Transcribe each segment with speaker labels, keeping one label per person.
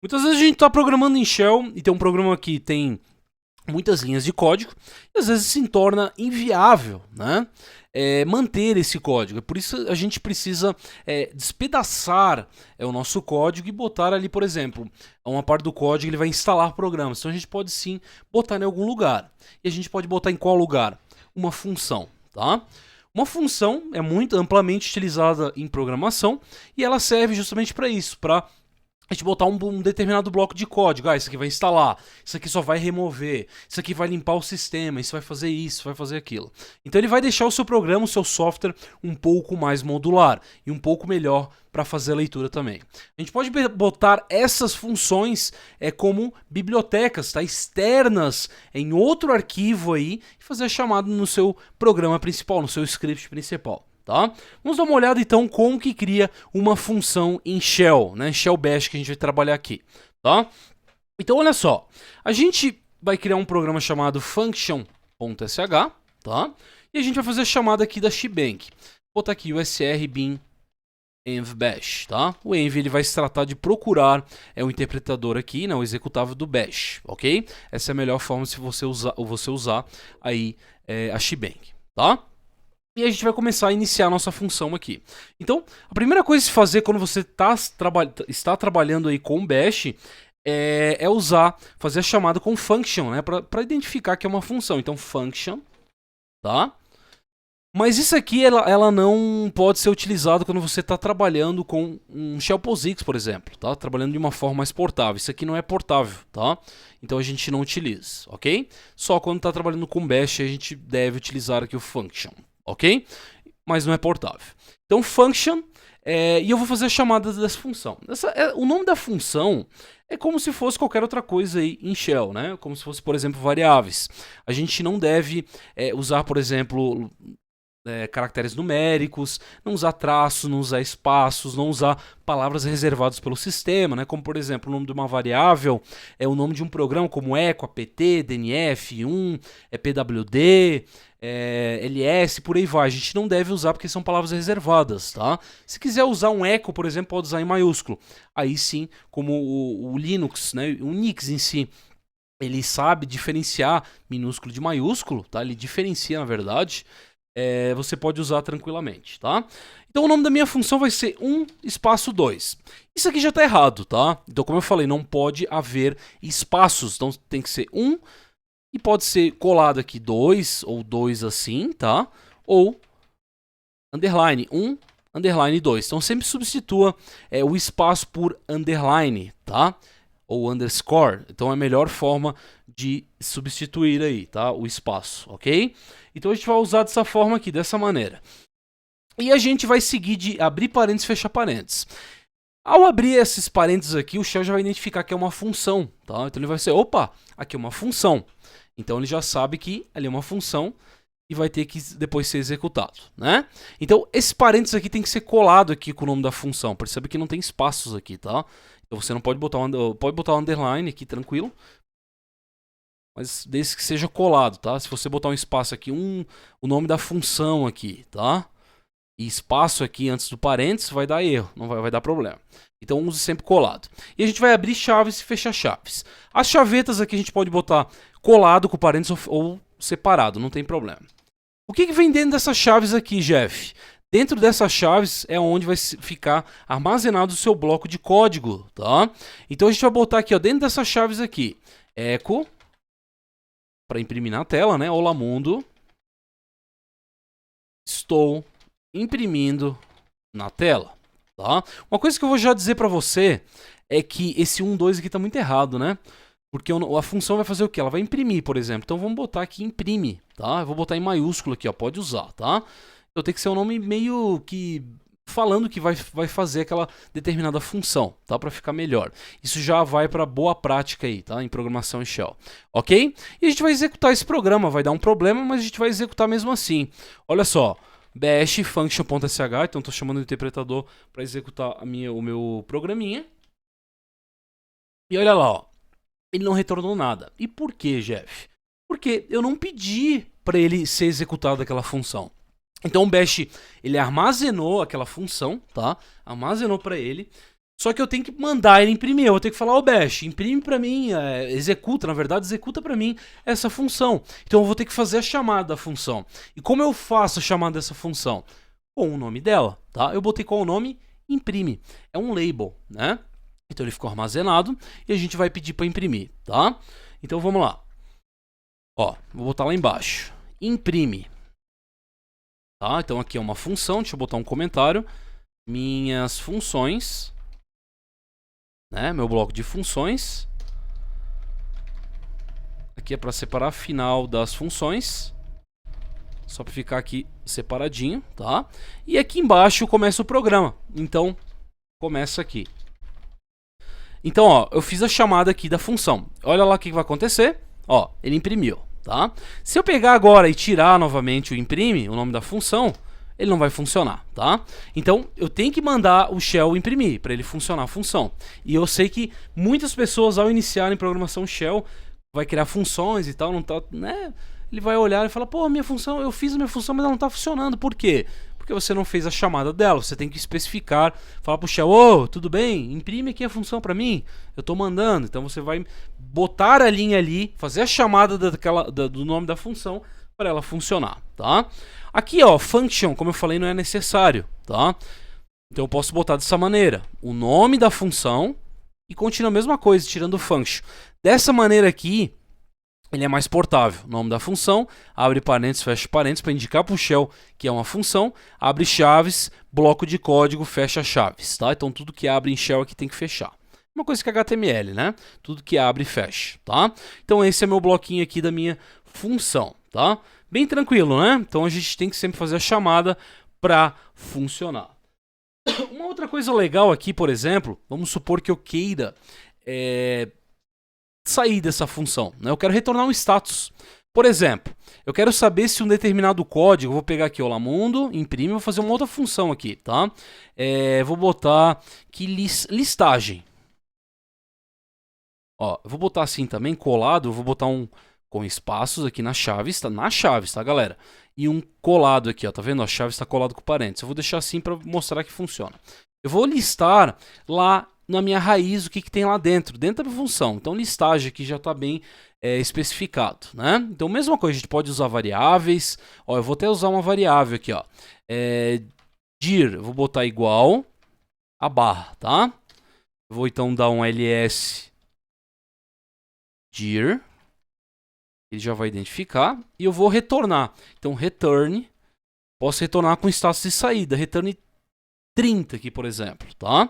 Speaker 1: Muitas vezes a gente está programando em Shell e tem um programa que tem muitas linhas de código e às vezes se torna inviável, né? Manter esse código. Por isso a gente precisa despedaçar o nosso código e botar ali, por exemplo, uma parte do código ele vai instalar programas. Então a gente pode sim botar em algum lugar. E a gente pode botar em qual lugar? Uma função, tá? Uma função é muito amplamente utilizada em programação e ela serve justamente para isso, para a gente botar um determinado bloco de código. Isso aqui vai instalar, isso aqui só vai remover, isso aqui vai limpar o sistema, isso vai fazer isso, vai fazer aquilo. Então ele vai deixar o seu programa, o seu software um pouco mais modular e um pouco melhor para fazer a leitura também. A gente pode botar essas funções como bibliotecas, tá? Externas em outro arquivo aí e fazer a chamada no seu programa principal, no seu script principal. Tá? Vamos dar uma olhada então como que cria uma função em Shell, né? Shell Bash que a gente vai trabalhar aqui, tá? Então olha só, a gente vai criar um programa chamado function.sh, tá? E a gente vai fazer a chamada aqui da Shebang. Vou botar aqui o usr bin env bash, tá? O env ele vai se tratar de procurar o interpretador aqui, né? O executável do bash, ok? Essa é a melhor forma se você usar aí a Shebang, tá? E a gente vai começar a iniciar a nossa função aqui. Então, a primeira coisa a se fazer quando você está trabalhando aí com Bash fazer a chamada com function, né? Para identificar que é uma função. Então, function, tá? Mas isso aqui, ela não pode ser utilizado quando você está trabalhando com um Shell POSIX, por exemplo, tá? Trabalhando de uma forma mais portável. Isso aqui não é portável, tá? Então a gente não utiliza, ok? Só quando está trabalhando com Bash a gente deve utilizar aqui o function, ok? Mas não é portável. Então function, e eu vou fazer a chamada dessa função. O nome da função é como se fosse qualquer outra coisa aí em Shell, né? Como se fosse, por exemplo, variáveis. A gente não deve usar, por exemplo, caracteres numéricos, não usar traços, não usar espaços, não usar palavras reservadas pelo sistema, né? Como por exemplo o nome de uma variável é o nome de um programa como echo, apt, dnf, 1, pwd, ls, por aí vai. A gente não deve usar porque são palavras reservadas, tá? Se quiser usar um echo, por exemplo, pode usar em maiúsculo. Aí sim, como o Linux, né? O Unix em si, ele sabe diferenciar minúsculo de maiúsculo, tá? Ele diferencia, na verdade. Você pode usar tranquilamente, tá? Então o nome da minha função vai ser 1 espaço 2. Isso aqui já está errado, tá? Então como eu falei, não pode haver espaços, então tem que ser 1 e pode ser colado aqui 2 ou 2 assim, tá? Ou underline 1, underline 2. Então sempre substitua o espaço por underline, tá? Ou underscore. Então é a melhor forma de substituir aí, tá? O espaço, ok? Então a gente vai usar dessa forma aqui, dessa maneira. E a gente vai seguir de abrir parênteses e fechar parênteses. Ao abrir esses parênteses aqui, o Shell já vai identificar que é uma função, tá? Então ele vai ser, opa, aqui é uma função. Então ele já sabe que ali é uma função e vai ter que depois ser executado, né? Então esse parênteses aqui tem que ser colado aqui com o nome da função. Percebe que não tem espaços aqui, tá? Então você não pode botar um underline aqui, tranquilo. Mas desde que seja colado, tá? Se você botar um espaço aqui, o nome da função aqui, tá? E espaço aqui antes do parênteses, vai dar erro, não vai dar problema. Então use sempre colado. E a gente vai abrir chaves e fechar chaves. As chavetas aqui a gente pode botar colado com parênteses ou separado, não tem problema. O que vem dentro dessas chaves aqui, Jeff? Dentro dessas chaves é onde vai ficar armazenado o seu bloco de código, tá? Então a gente vai botar aqui, ó, dentro dessas chaves aqui, echo, para imprimir na tela, né? Olá mundo. Estou imprimindo na tela, tá? Uma coisa que eu vou já dizer para você é que esse 1, 2 aqui tá muito errado, né? Porque a função vai fazer o quê? Ela vai imprimir, por exemplo. Então vamos botar aqui imprime, tá? Eu vou botar em maiúsculo aqui, ó, pode usar, tá? Então tem que ser um nome meio que falando que vai fazer aquela determinada função, tá? Para ficar melhor. Isso já vai para boa prática aí, tá? Em programação em Shell, ok? E a gente vai executar esse programa, vai dar um problema, mas a gente vai executar mesmo assim. Olha só, bash function.sh, então estou chamando o interpretador para executar o meu programinha. E olha lá, ó, ele não retornou nada. E por que, Jeff? Porque eu não pedi para ele ser executado aquela função. Então o bash, ele armazenou aquela função, tá? Armazenou para ele. Só que eu tenho que mandar ele imprimir. Eu vou ter que falar, ô Bash, imprime pra mim, executa, na verdade, executa pra mim essa função. Então eu vou ter que fazer a chamada da função. E como eu faço a chamada dessa função? Com o nome dela, tá? Eu botei qual o nome? Imprime. É um label, né? Então ele ficou armazenado e a gente vai pedir para imprimir, tá? Então vamos lá. Ó, vou botar lá embaixo. Imprime. Tá? Então aqui é uma função, deixa eu botar um comentário. Minhas funções, né? Meu bloco de funções. Aqui é para separar final das funções. Só para ficar aqui separadinho, tá? E aqui embaixo começa o programa. Então, começa aqui. Então, ó, eu fiz a chamada aqui da função. Olha lá o que vai acontecer. Ó, ele imprimiu, tá? Se eu pegar agora e tirar novamente o imprime, o nome da função, ele não vai funcionar, tá? Então, eu tenho que mandar o shell imprimir para ele funcionar a função. E eu sei que muitas pessoas, ao iniciarem programação shell, vai criar funções e tal, não tá, né? Ele vai olhar e falar, pô, minha função, eu fiz a minha função, mas ela não tá funcionando. Por quê? Porque você não fez a chamada dela. Você tem que especificar, falar pro shell, ô, tudo bem, imprime aqui a função para mim, eu tô mandando. Então você vai botar a linha ali, fazer a chamada do nome da função para ela funcionar, tá? Aqui, ó, function, como eu falei, não é necessário, tá? Então eu posso botar dessa maneira, o nome da função e continua a mesma coisa, tirando o function. Dessa maneira aqui, ele é mais portável. Nome da função, abre parênteses, fecha parênteses para indicar para o shell que é uma função, abre chaves, bloco de código, fecha chaves, tá? Então tudo que abre em shell aqui tem que fechar. Uma coisa que é HTML, né? Tudo que abre e fecha, tá? Então esse é meu bloquinho aqui da minha função, tá? Bem tranquilo, né? Então a gente tem que sempre fazer a chamada para funcionar. Uma outra coisa legal aqui, por exemplo, vamos supor que eu queira sair dessa função, né? Eu quero retornar um status. Por exemplo, eu quero saber se um determinado código, vou pegar aqui o Lamundo, imprime, vou fazer uma outra função aqui, tá? Vou botar que listagem. Ó, eu vou botar assim também, colado, eu vou botar um com espaços aqui nas chaves, tá, galera? E um colado aqui, ó, tá vendo? A chave está colado com parênteses. Eu vou deixar assim para mostrar que funciona. Eu vou listar lá na minha raiz o que tem lá dentro da função. Então, listagem aqui já está bem especificado, né? Então, mesma coisa, a gente pode usar variáveis. Ó, eu vou até usar uma variável aqui, ó. Dir, eu vou botar igual a barra, tá? Eu vou então dar um ls dir. Ele já vai identificar. E eu vou retornar. Então, return. Posso retornar com status de saída. Return 30 aqui, por exemplo, tá?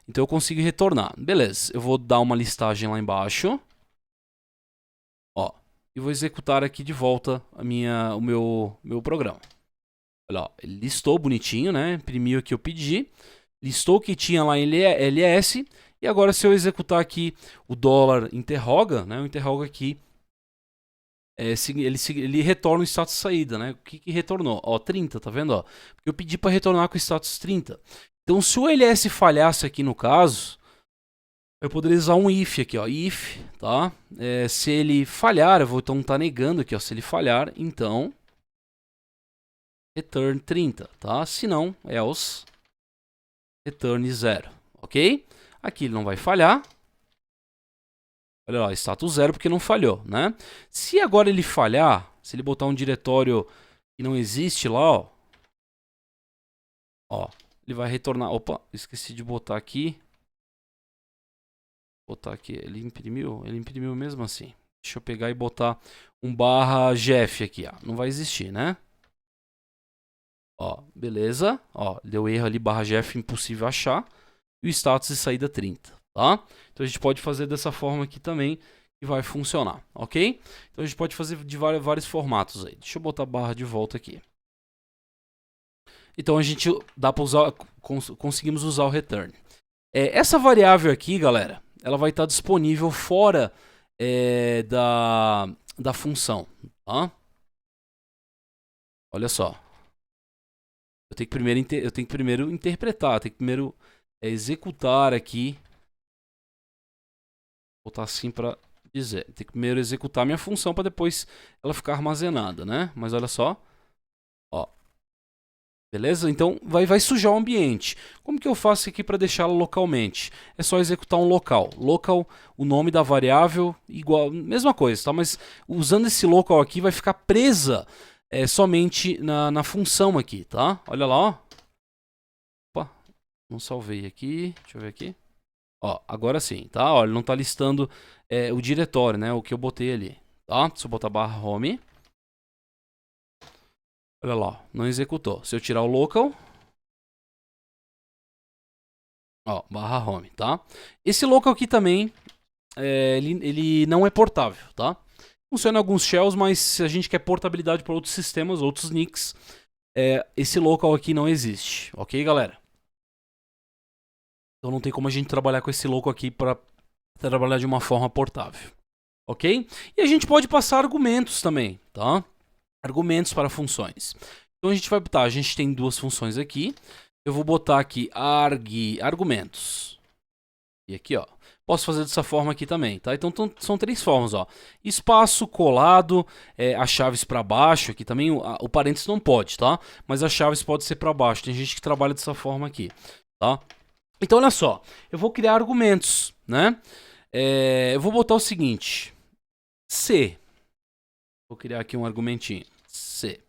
Speaker 1: Então eu consigo retornar. Beleza, eu vou dar uma listagem lá embaixo. Ó, e vou executar aqui de volta o meu programa. Olha, ó, ele listou bonitinho, né? Imprimiu o que eu pedi. Listou o que tinha lá em ls. E agora se eu executar aqui o dólar interroga, né? Eu interrogo aqui. Ele retorna o status saída, né? O que retornou? Ó, 30, tá vendo? Ó? Porque eu pedi para retornar com o status 30. Então, se o ls falhasse aqui no caso, eu poderia usar um if aqui, ó. If, tá? Se ele falhar, eu vou então estar negando aqui, ó. Se ele falhar, então return 30, tá? Se não, else return 0, ok? Aqui ele não vai falhar. Olha lá, status 0 porque não falhou, né? Se agora ele falhar, se ele botar um diretório que não existe lá, ó, ele vai retornar. Opa, esqueci de botar aqui. Botar aqui, ele imprimiu mesmo assim. Deixa eu pegar e botar um barra Jeff aqui, ó. Não vai existir, né? Ó, beleza. Ó, deu erro ali, barra Jeff, impossível achar. E o status de saída 30, tá? Então a gente pode fazer dessa forma aqui também e vai funcionar, ok? Então a gente pode fazer de vários formatos aí. Deixa eu botar a barra de volta aqui. Então a gente dá para usar, conseguimos usar o return. Essa variável aqui, galera, ela vai estar disponível fora da função, tá? Olha só. Eu tenho que primeiro interpretar, tenho que primeiro executar aqui. Vou botar assim para dizer. Tem que primeiro executar minha função para depois ela ficar armazenada, né? Mas olha só. Ó. Beleza? Então vai sujar o ambiente. Como que eu faço aqui para deixá-la localmente? É só executar um local. Local, o nome da variável, igual, mesma coisa, tá? Mas usando esse local aqui vai ficar presa somente na função aqui, tá? Olha lá, ó. Opa, não salvei aqui. Deixa eu ver aqui. Ó, agora sim, tá? Ó, ele não tá listando o diretório, né? O que eu botei ali, tá? Se eu botar barra home, olha lá, ó, não executou. Se eu tirar o local, ó, barra home, tá? Esse local aqui também, ele não é portável, tá? Funciona em alguns shells, mas se a gente quer portabilidade para outros sistemas, outros NICs, esse local aqui não existe, ok, galera? Então não tem como a gente trabalhar com esse local aqui para trabalhar de uma forma portável, ok? E a gente pode passar argumentos também, tá? Argumentos para funções. Então a gente vai botar, a gente tem duas funções aqui. Eu vou botar aqui argumentos. E aqui, ó. Posso fazer dessa forma aqui também, tá? Então são três formas, ó. Espaço, colado, as chaves para baixo. Aqui também o parênteses não pode, tá? Mas as chaves podem ser para baixo. Tem gente que trabalha dessa forma aqui, tá? Então olha só, eu vou criar argumentos, né? Eu vou botar o seguinte. C. Vou criar aqui um argumentinho. C.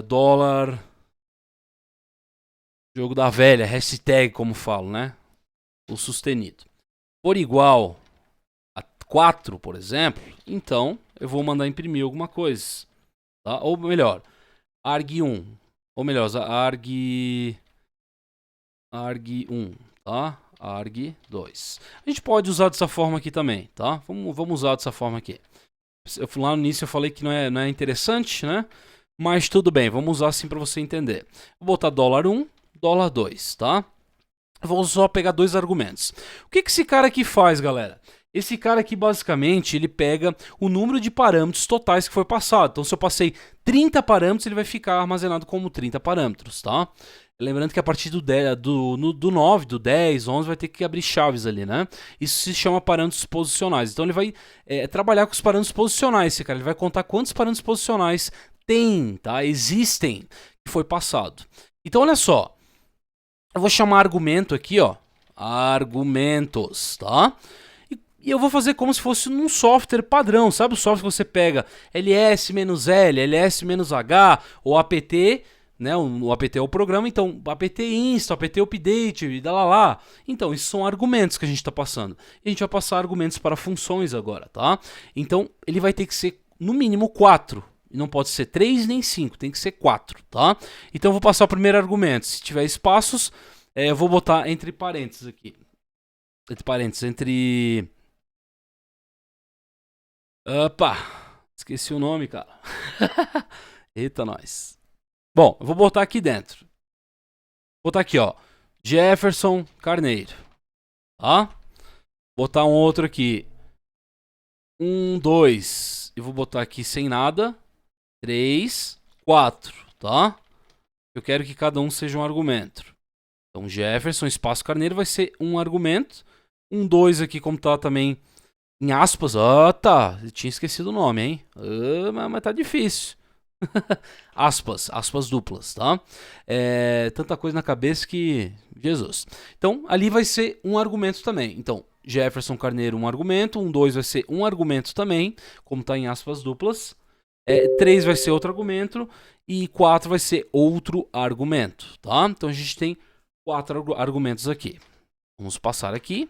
Speaker 1: Dólar. Jogo da velha, hashtag, como falo, né? O sustenido. Por igual a 4, por exemplo, então eu vou mandar imprimir alguma coisa. Tá? Ou melhor, arg1. Ou melhor, arg1, tá? arg2. A gente pode usar dessa forma aqui também, tá? Vamos usar dessa forma aqui. Lá no início eu falei que não é interessante, né? Mas tudo bem, vamos usar assim para você entender. Vou botar $1, $2, tá? Vou só pegar dois argumentos. O que esse cara aqui faz, galera? Esse cara aqui, basicamente, ele pega o número de parâmetros totais que foi passado. Então, se eu passei 30 parâmetros, ele vai ficar armazenado como 30 parâmetros, tá? Lembrando que a partir do 9, do 10, 11, vai ter que abrir chaves ali, né? Isso se chama parâmetros posicionais. Então, ele vai trabalhar com os parâmetros posicionais, esse cara. Ele vai contar quantos parâmetros posicionais tem, tá? Existem, que foi passado. Então, olha só. Eu vou chamar argumento aqui, ó. Argumentos, tá? E eu vou fazer como se fosse num software padrão. Sabe o software que você pega ls-l, ls-h, ou apt, né? O apt é o programa, então apt install, apt update, e lá. Então, isso são argumentos que a gente está passando. E a gente vai passar argumentos para funções agora, tá? Então, ele vai ter que ser no mínimo 4. Não pode ser 3 nem 5, tem que ser 4, tá? Então eu vou passar o primeiro argumento. Se tiver espaços, eu vou botar entre parênteses aqui. Entre parênteses, entre... Opa! Esqueci o nome, cara. Eita, nós. Bom, eu vou botar aqui dentro. Vou botar aqui, ó. Jefferson Carneiro. Tá? Botar um outro aqui. 1, 2. Eu vou botar aqui sem nada. 3, 4, tá? Eu quero que cada um seja um argumento. Então, Jefferson, espaço Carneiro vai ser um argumento. 1, 2 aqui, como tá também em aspas. Tá. Eu tinha esquecido o nome, hein? Mas tá difícil. aspas duplas, tá? Tanta coisa na cabeça que... Jesus. Então, ali vai ser um argumento também. Então, Jefferson Carneiro, um argumento. 1, 2 vai ser um argumento também, como tá em aspas duplas. 3 vai ser outro argumento. E 4 vai ser outro argumento, tá? Então, a gente tem 4 argumentos aqui. Vamos passar aqui.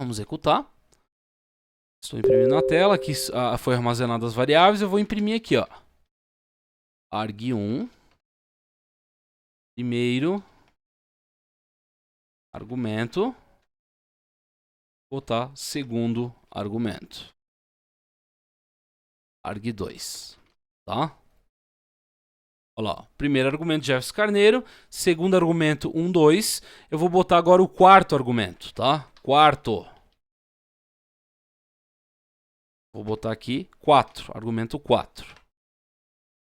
Speaker 1: Vamos executar. Estou imprimindo na tela. Aqui foi armazenado as variáveis. Eu vou imprimir aqui, ó. arg1. Primeiro argumento. Botar segundo argumento. arg2. Tá? Olha lá. Primeiro argumento, Jefferson Carneiro. Segundo argumento, 1, 2. Eu vou botar agora o quarto argumento, tá? Quarto. Vou botar aqui 4. Argumento 4.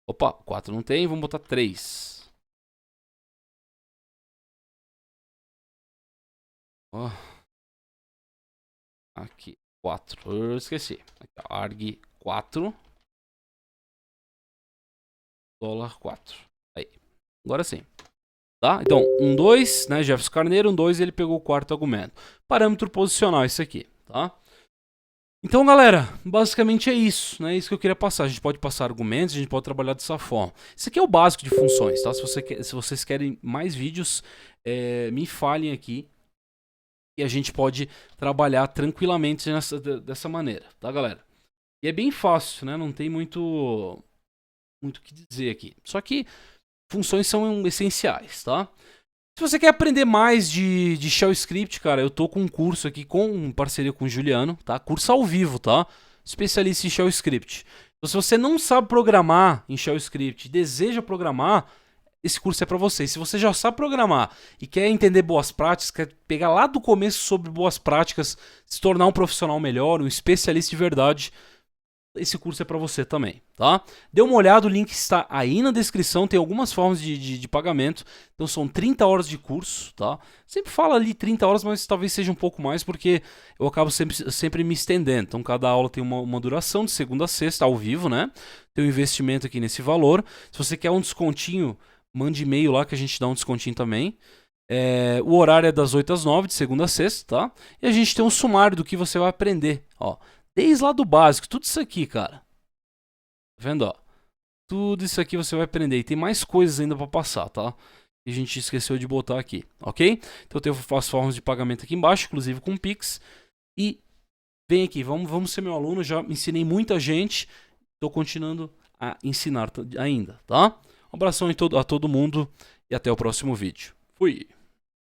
Speaker 1: Opa, 4 não tem. Vamos botar 3. Oh. Aqui, 4. Eu esqueci. Aqui, arg 4. $4. Agora sim. Tá? Então, 1, 2, né? Jefferson Carneiro, 1, 2, ele pegou o quarto argumento. Parâmetro posicional, isso aqui, tá? Então, galera, basicamente é isso, né? Isso que eu queria passar. A gente pode passar argumentos, a gente pode trabalhar dessa forma. Isso aqui é o básico de funções, tá? Se vocês querem mais vídeos, me falem aqui. E a gente pode trabalhar tranquilamente dessa maneira, tá, galera? E é bem fácil, né? Não tem muito o que dizer aqui. Só que funções são essenciais, tá? Se você quer aprender mais de Shell Script, cara, eu tô com um curso aqui com parceria com o Juliano, tá? Curso ao vivo, tá? Especialista em Shell Script. Então, se você não sabe programar em Shell Script e deseja programar, esse curso é para você. Se você já sabe programar e quer entender boas práticas, quer pegar lá do começo sobre boas práticas, se tornar um profissional melhor, um especialista de verdade, esse curso é para você também, tá? Dê uma olhada, o link está aí na descrição, tem algumas formas de pagamento, então são 30 horas de curso, tá? Sempre fala ali 30 horas, mas talvez seja um pouco mais, porque eu acabo sempre me estendendo, então cada aula tem uma duração de segunda a sexta, ao vivo, né? Tem um investimento aqui nesse valor, se você quer um descontinho, mande e-mail lá que a gente dá um descontinho também. O horário é das 8 às 9, de segunda a sexta, tá? E a gente tem um sumário do que você vai aprender, ó. Desde lá do básico, tudo isso aqui, cara. Tá vendo, ó? Tudo isso aqui você vai aprender. E tem mais coisas ainda pra passar, tá? E a gente esqueceu de botar aqui, ok? Então eu tenho as formas de pagamento aqui embaixo, inclusive com Pix. E vem aqui, vamos ser meu aluno. Já ensinei muita gente. Tô continuando a ensinar ainda, tá? Um abração a todo mundo e até o próximo vídeo. Fui!